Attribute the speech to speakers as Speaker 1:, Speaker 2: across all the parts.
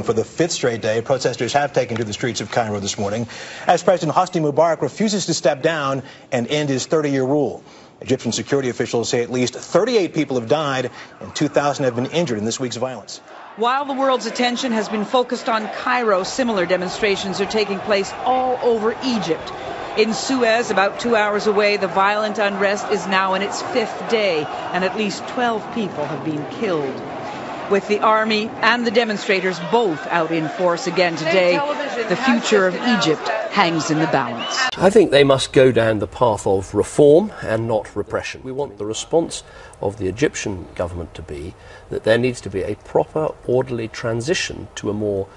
Speaker 1: and for the fifth straight day, protesters have taken to the streets of Cairo this morning as President Hosni Mubarak refuses to step down and end his 30-year rule. Egyptian security officials say at least 38 people have died and 2,000 have been injured in this week's violence.
Speaker 2: While the world's attention has been focused on Cairo, similar demonstrations are taking place all over Egypt. In Suez, about 2 hours away, the violent unrest is now in its fifth day, and at least 12 people have been killed. With the army and the demonstrators both out in force again today, the future of Egypt hangs in the balance.
Speaker 3: I think they must go down the path of reform and not repression. We want the response of the Egyptian government to be that there needs to be a proper, orderly transition to a more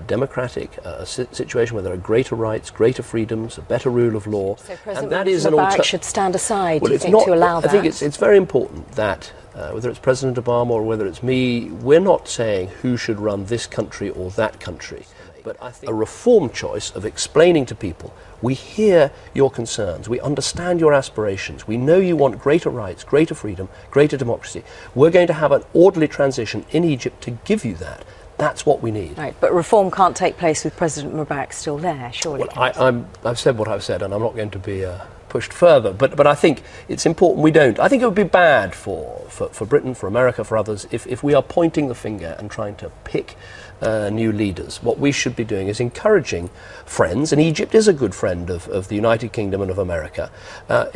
Speaker 3: democratic situation where there are greater rights, greater freedoms, a better rule of law.
Speaker 4: So President Mubarak should stand aside, do you think, to allow that?
Speaker 3: I think it's very important that whether it's President Obama or whether it's me, we're not saying who should run this country or that country. But I think a reform choice of explaining to people, we hear your concerns, we understand your aspirations, we know you want greater rights, greater freedom, greater democracy. We're going to have an orderly transition in Egypt to give you that. That's what we need.
Speaker 4: Right, but reform can't take place with President Mubarak still there, surely.
Speaker 3: Well, I've said what I've said, and I'm not going to be pushed further. But I think it's important we don't. I think it would be bad for Britain, for America, for others, if we are pointing the finger and trying to pick new leaders. What we should be doing is encouraging friends, and Egypt is a good friend of the United Kingdom and of America,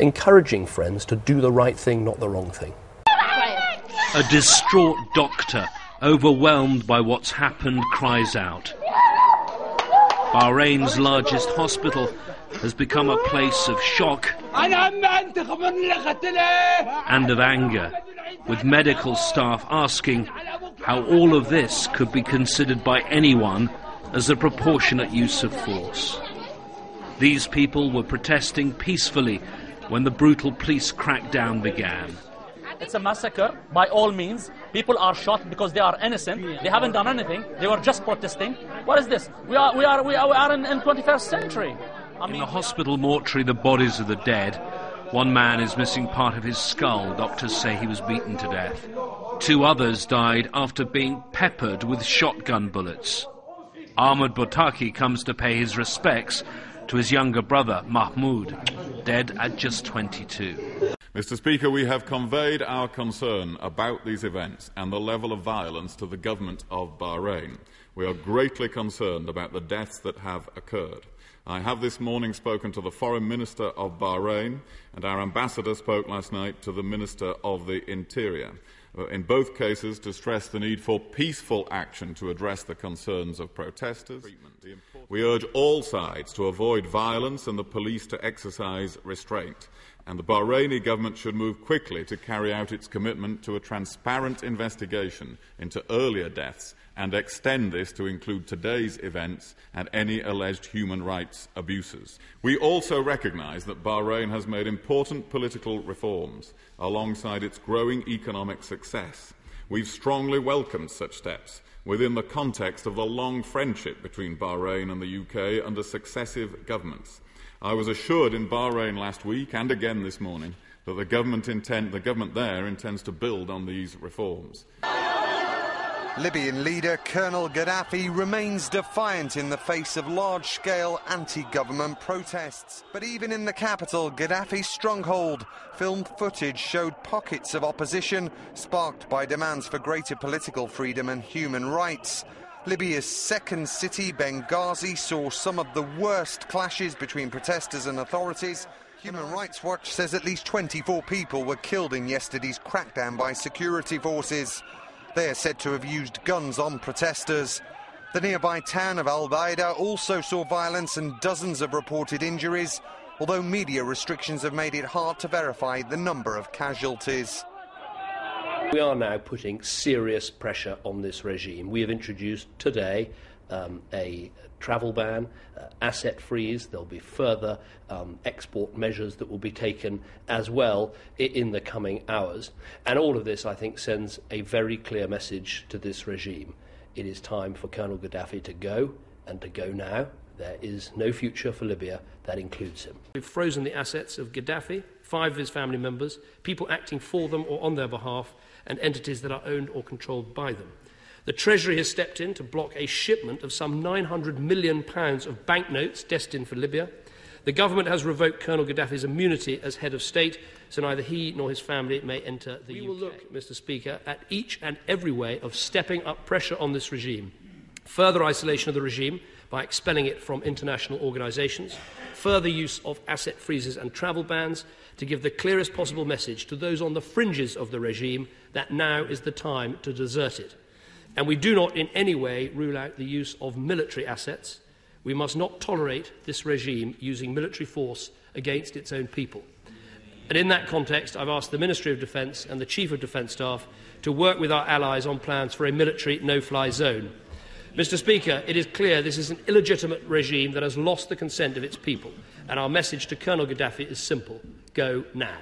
Speaker 3: encouraging friends to do the right thing, not the wrong thing.
Speaker 5: A distraught doctor, overwhelmed by what's happened, cries out. Bahrain's largest hospital has become a place of shock and of anger, with medical staff asking how all of this could be considered by anyone as a proportionate use of force. These people were protesting peacefully when the brutal police crackdown began.
Speaker 6: It's a massacre, by all means. People are shot because they are innocent. They haven't done anything. They were just protesting. What is this? We are in 21st century.
Speaker 5: In the hospital mortuary, the bodies of the dead. One man is missing part of his skull. Doctors say he was beaten to death. 2 others died after being peppered with shotgun bullets. Ahmed Botaki comes to pay his respects to his younger brother, Mahmoud, dead at just 22.
Speaker 7: Mr. Speaker, we have conveyed our concern about these events and the level of violence to the government of Bahrain. We are greatly concerned about the deaths that have occurred. I have this morning spoken to the Foreign Minister of Bahrain, and our ambassador spoke last night to the Minister of the Interior, in both cases to stress the need for peaceful action to address the concerns of protesters. We urge all sides to avoid violence and the police to exercise restraint. And the Bahraini government should move quickly to carry out its commitment to a transparent investigation into earlier deaths and extend this to include today's events and any alleged human rights abuses. We also recognise that Bahrain has made important political reforms alongside its growing economic success. We've strongly welcomed such steps within the context of the long friendship between Bahrain and the UK under successive governments. I was assured in Bahrain last week and again this morning that the government there intends to build on these reforms.
Speaker 8: Libyan leader Colonel Gaddafi remains defiant in the face of large-scale anti-government protests. But even in the capital, Gaddafi's stronghold, filmed footage showed pockets of opposition sparked by demands for greater political freedom and human rights. Libya's second city, Benghazi, saw some of the worst clashes between protesters and authorities. Human Rights Watch says at least 24 people were killed in yesterday's crackdown by security forces. They are said to have used guns on protesters. The nearby town of Al-Baida also saw violence and dozens of reported injuries, although media restrictions have made it hard to verify the number of casualties.
Speaker 3: We are now putting serious pressure on this regime. We have introduced today a travel ban, asset freeze. There'll be further export measures that will be taken as well in the coming hours. And all of this, I think, sends a very clear message to this regime. It is time for Colonel Gaddafi to go, and to go now. There is no future for Libya. That includes him. We've frozen the assets of Gaddafi, 5 of his family members, people acting for them or on their behalf, and entities that are owned or controlled by them. The Treasury has stepped in to block a shipment of some £900 million of banknotes destined for Libya. The government has revoked Colonel Gaddafi's immunity as head of state, so neither he nor his family may enter the UK. We will look, Mr. Speaker, at each and every way of stepping up pressure on this regime. Further isolation of the regime by expelling it from international organisations, further use of asset freezes and travel bans to give the clearest possible message to those on the fringes of the regime that now is the time to desert it. And we do not in any way rule out the use of military assets. We must not tolerate this regime using military force against its own people. And in that context, I've asked the Ministry of Defence and the Chief of Defence Staff to work with our allies on plans for a military no-fly zone. Mr. Speaker, it is clear this is an illegitimate regime that has lost the consent of its people, and our message to Colonel Gaddafi is simple: go now.